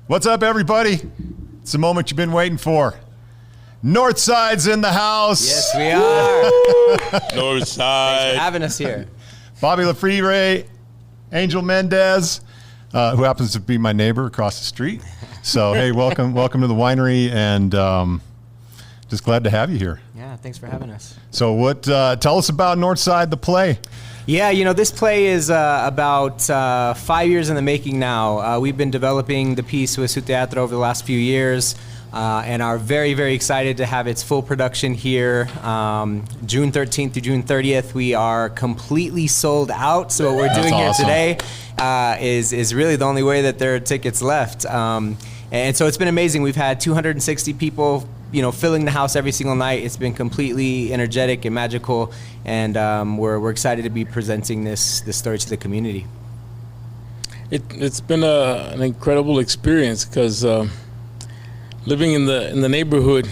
What's up, everybody? It's the moment you've been waiting for. Northside's in the house. Yes, we are. Northside. Thanks for having us here. Bobby LeFebre, Angel Mendez, who happens to be my neighbor across the street. So, hey, welcome to the winery, and just glad to have you here. Yeah, thanks for having us. So, tell us about Northside, the play. Yeah, you know, this play is about 5 years in the making now. We've been developing the piece with Su Teatro over the last few years and are very, very excited to have its full production here. June 13th through June 30th, we are completely sold out. So what we're doing here today is really the only way that there are tickets left. And so it's been amazing. We've had 260 people, you know, filling the house every single night. It's been completely energetic and magical, and we're excited to be presenting this story to the community. It's been an incredible experience because living in the neighborhood,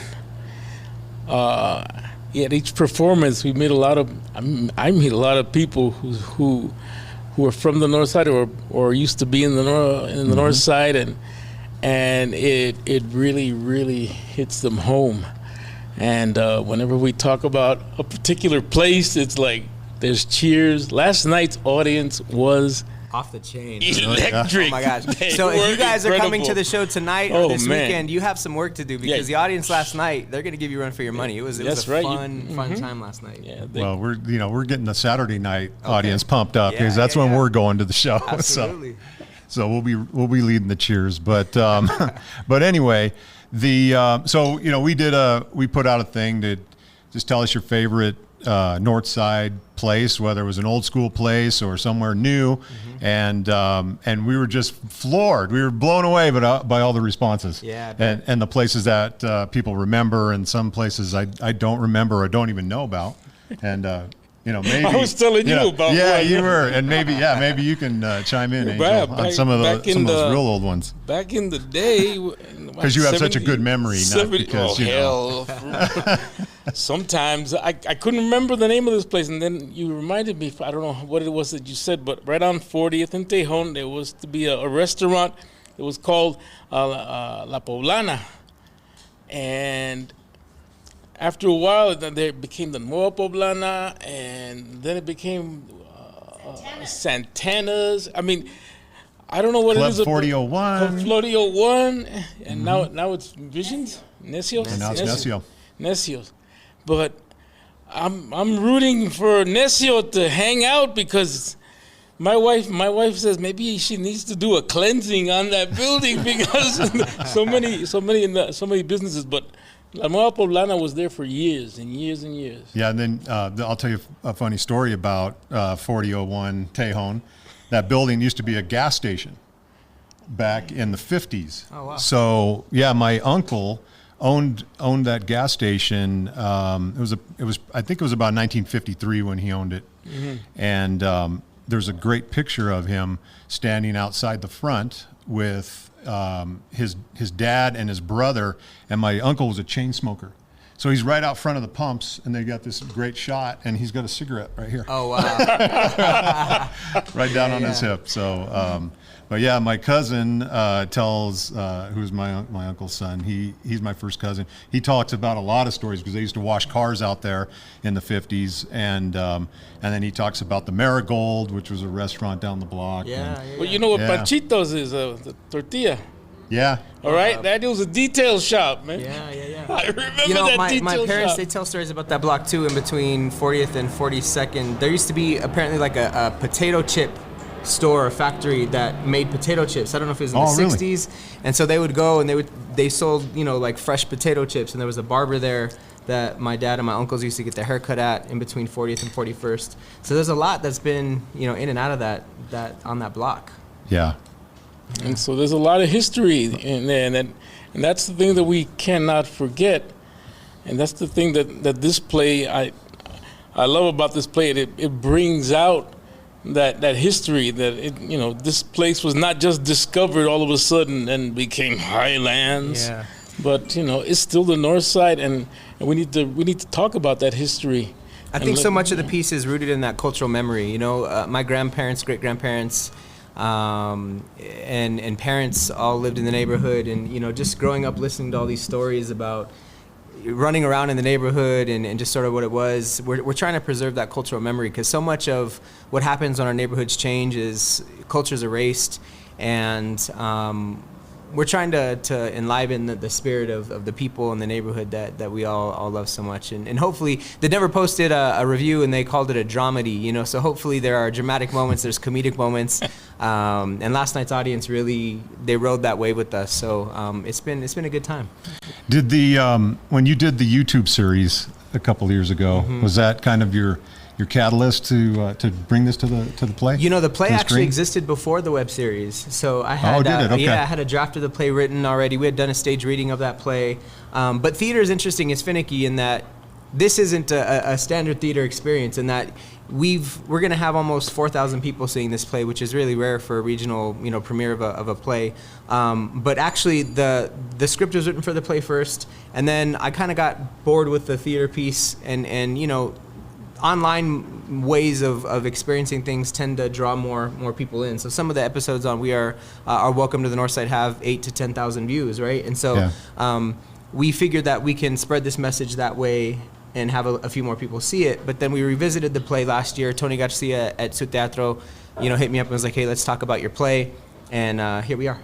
at each performance we meet a lot of I meet a lot of people who are from the north side or used to be in the north side, and it really hits them home. And whenever we talk about a particular place, it's like there's cheers. Last night's audience was off the chain. Electric. Oh my gosh. So if you guys are coming to the show tonight or this weekend, you have some work to do because the audience last night, they're going to give you a run for your money. It was a fun time last night. Yeah, well, we're getting the Saturday night audience pumped up because that's when we're going to the show. Absolutely. So we'll be leading the cheers, but but anyway, so you know we put out a thing to just tell us your favorite Northside place, whether it was an old school place or somewhere new, and we were just floored. We were blown away by all the responses. Yeah, and the places that people remember, and some places I don't remember or don't even know about, and. You know, maybe I was telling you about. Yeah, you were, and maybe you can chime in, Angel, on some of those real old ones. Back in the day, because you have such a good memory, not because you know. Sometimes I couldn't remember the name of this place, and then you reminded me. I don't know what it was that you said, but right on 40th and Tejon, there was to be a restaurant. It was called La Poblana, and after a while, there became the Nueva Poblana, and then it became Santana's. I mean, I don't know what Club it is. 4001. Club 4001, and now it's Visions? Necios? And now it's Necio. Necios. But I'm rooting for Necio to hang out because my wife says maybe she needs to do a cleansing on that building because so many businesses, but La Nueva Poblana was there for years and years and years. Yeah, and then I'll tell you a funny story about 4001 Tejon. That building used to be a gas station back in the 50s. Oh, wow. So, yeah, my uncle owned that gas station. I think it was about 1953 when he owned it. And there's a great picture of him standing outside the front with his dad and his brother, and my uncle was a chain smoker. So he's right out front of the pumps, and they got this great shot, and he's got a cigarette right here. Oh, wow. Right down on his hip. So, but yeah, my cousin tells, who's my uncle's son, he's my first cousin. He talks about a lot of stories because they used to wash cars out there in the 50s, and then he talks about the Marigold, which was a restaurant down the block. Well, you know what Panchitos is, the tortilla. Yeah. All right, that was a detail shop, man. Yeah. I remember You know, that my parents, shop. they tell stories about that block too. In between 40th and 42nd, there used to be apparently like a potato chip store or factory that made potato chips. I don't know if it was in the 60s. And so they would go and they sold, you know, like fresh potato chips. And there was a barber there that my dad and my uncles used to get their hair cut at in between 40th and 41st. So there's a lot that's been, you know, in and out of that on that block. Yeah. And so there's a lot of history in there, and that's the thing that we cannot forget. And that's the thing that this play, I love about this play. It brings out that history, that you know, this place was not just discovered all of a sudden and became highlands. Yeah. But you know, it's still the north side, and we need to talk about that history. I think so much of the piece is rooted in that cultural memory. You know, my grandparents, great-grandparents, and parents all lived in the neighborhood, and just growing up listening to all these stories about running around in the neighborhood and just sort of what it was. We're trying to preserve that cultural memory, because so much of what happens when our neighborhoods change is culture's erased, and we're trying to enliven the spirit of the people in the neighborhood that we all love so much. And hopefully, they never posted a review and they called it a dramedy, so hopefully there are dramatic moments, there's comedic moments. And last night's audience really, they rode that wave with us. So it's been a good time. Did when you did the YouTube series a couple of years ago, was that kind of your catalyst to bring this to the play? The play actually existed before the web series. So I had, did it? Okay. I had a draft of the play written already. We had done a stage reading of that play. But theater is interesting. It's finicky in that this isn't a standard theater experience, in that we're going to have almost 4,000 people seeing this play, which is really rare for a regional, premiere of a play. But actually, the script was written for the play first, and then I kind of got bored with the theater piece, and online ways of experiencing things tend to draw more people in. So some of the episodes on We Are Welcome to the Northside have 8,000 to 10,000 views, right? And so we figured that we can spread this message that way and have a few more people see it. But then we revisited the play last year. Tony Garcia at Su Teatro, hit me up and was like, hey, let's talk about your play. And here we are.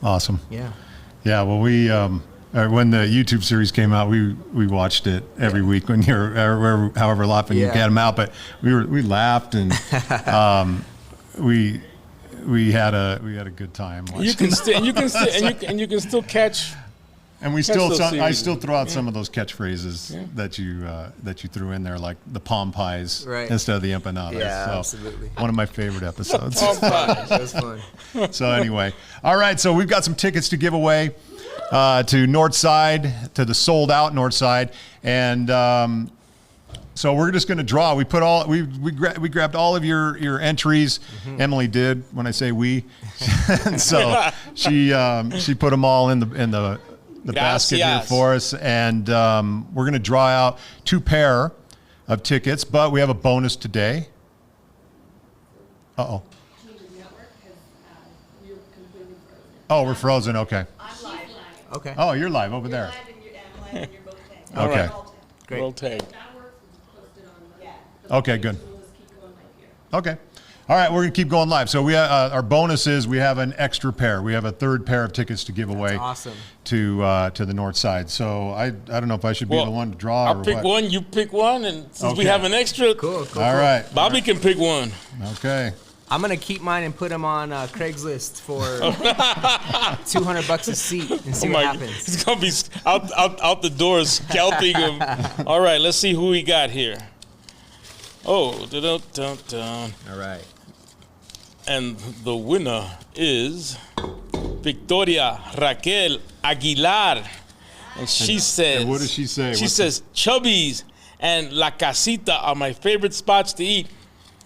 Awesome. Yeah. Yeah, well, when the YouTube series came out, we watched it every week when however often you get them out. But we laughed, and we had a good time. You can still catch. And I still throw out some of those catchphrases that you threw in there, like the palm pies instead of the empanadas. Yeah, so absolutely. One of my favorite episodes. Palm pies. That was fun. So anyway, all right. So we've got some tickets to give away to Northside, to the sold out Northside, and so we're just going to draw. We put we grabbed all of your entries. Mm-hmm. Emily did. When I say we, and so she put them all in the basket here for us, and we're going to draw out 2 pair of tickets, but we have a bonus today. Uh-oh. Oh, we're frozen. Okay. I'm live. Okay. Oh, you're live over there. I'm live and you're both tagged. Okay. Right. Great. Roll tag. That works. We'll post it on the Okay, good. So we'll just keep going like here. Okay. All right, we're going to keep going live. So our bonus is we have an extra pair. We have a 3rd pair of tickets to give away. Awesome. To the Northside. So I don't know if I should be the one to draw I'll or pick what. one, you pick one, and since we Okay. have an extra, Cool. All right. Bobby can pick one. Okay. I'm gonna keep mine and put them on Craigslist for $200 a seat and see what happens. He's gonna be out the door scalping him. All right, let's see who we got here. Oh, dun. All right. And the winner is Victoria Raquel Aguilar. And she says, and what does she say? She says, Chubby's and La Casita are my favorite spots to eat.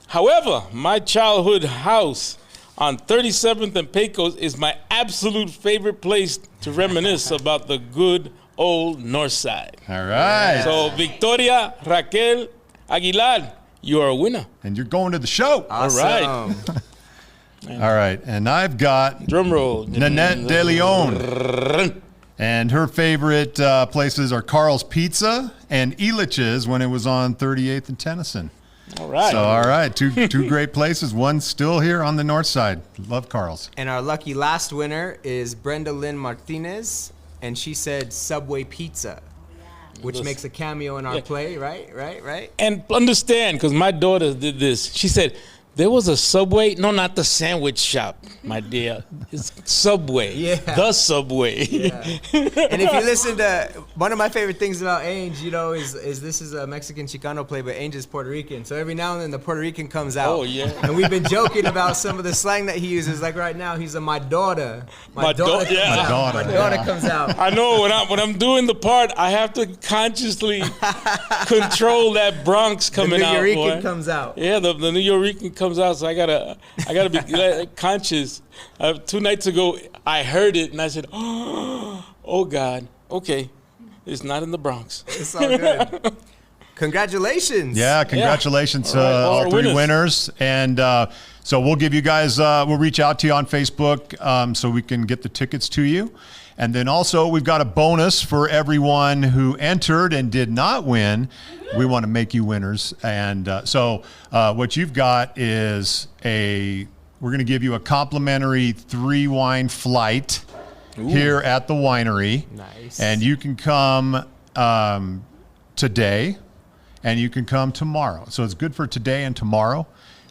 However, my childhood house on 37th and Pecos is my absolute favorite place to reminisce about the good old North Side. All right. So, Victoria Raquel Aguilar, you are a winner. And you're going to the show. Awesome. All right. All right. And I've got Drum roll. Nanette De Leon. And her favorite places are Carl's Pizza and Elitch's when it was on 38th and Tennyson. All right. So, all right, two great places. One still here on the North Side. Love Carl's. And our lucky last winner is Brenda Lynn Martinez, and she said Subway Pizza, which makes a cameo in our play, right? And understand, because my daughter did this. She said, there was a Subway. No, not the sandwich shop, my dear. It's Subway. Yeah. The Subway. Yeah. And if you listen to one of my favorite things about Ainge, is this is a Mexican Chicano play, but Ainge is Puerto Rican. So every now and then the Puerto Rican comes out. Oh, yeah. And we've been joking about some of the slang that he uses. Like right now, he's my daughter. My daughter, yeah. Comes out. My daughter comes out. I know when I'm doing the part, I have to consciously control that Bronx coming The out. New Yorican boy. comes out. Yeah, the New Yorican comes out, so I gotta be conscious. 2 nights ago, I heard it and I said, "Oh God, okay, it's not in the Bronx." It's all good. Congratulations. Yeah, congratulations to All right, all all our three winners. winners. And so we'll give you guys, we'll reach out to you on Facebook so we can get the tickets to you. And then also we've got a bonus for everyone who entered and did not win. We want to make you winners. And so what you've got is we're going to give you a complimentary 3-wine flight here at the winery. Nice. And you can come today and you can come tomorrow. So it's good for today and tomorrow.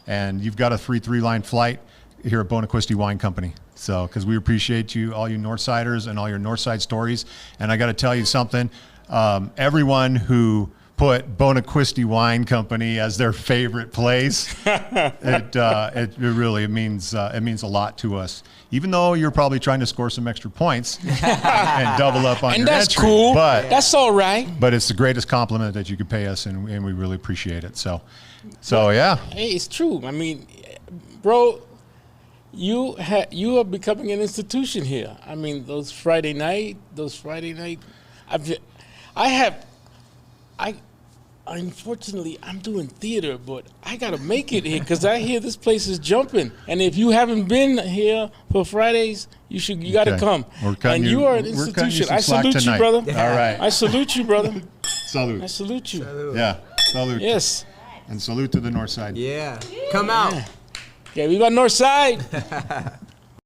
And you've got a free 3-line flight here at Bonaquiste Wine Company. So, because we appreciate you, all you Northsiders and all your Northside stories. And I got to tell you something, everyone who put Bonaquiste Wine Company as their favorite place, it really means a lot to us. Even though you're probably trying to score some extra points and double up on And your that's entry, cool. but That's all right. but it's the greatest compliment that you could pay us, and we really appreciate it. So yeah. Hey, it's true. I mean, bro, you are becoming an institution here. I mean, those Friday night. Unfortunately, I'm doing theater, but I gotta make it here because I hear this place is jumping. And if you haven't been here for Fridays, you gotta Okay. come. We're cutting And you- you are an we're cutting you institution. some I slack salute you, tonight. brother. All right. I salute you, brother. I Salute. salute you. Yeah. Salute. Yes. And salute to the North Side. Yeah. Come out. Yeah, we got Northside.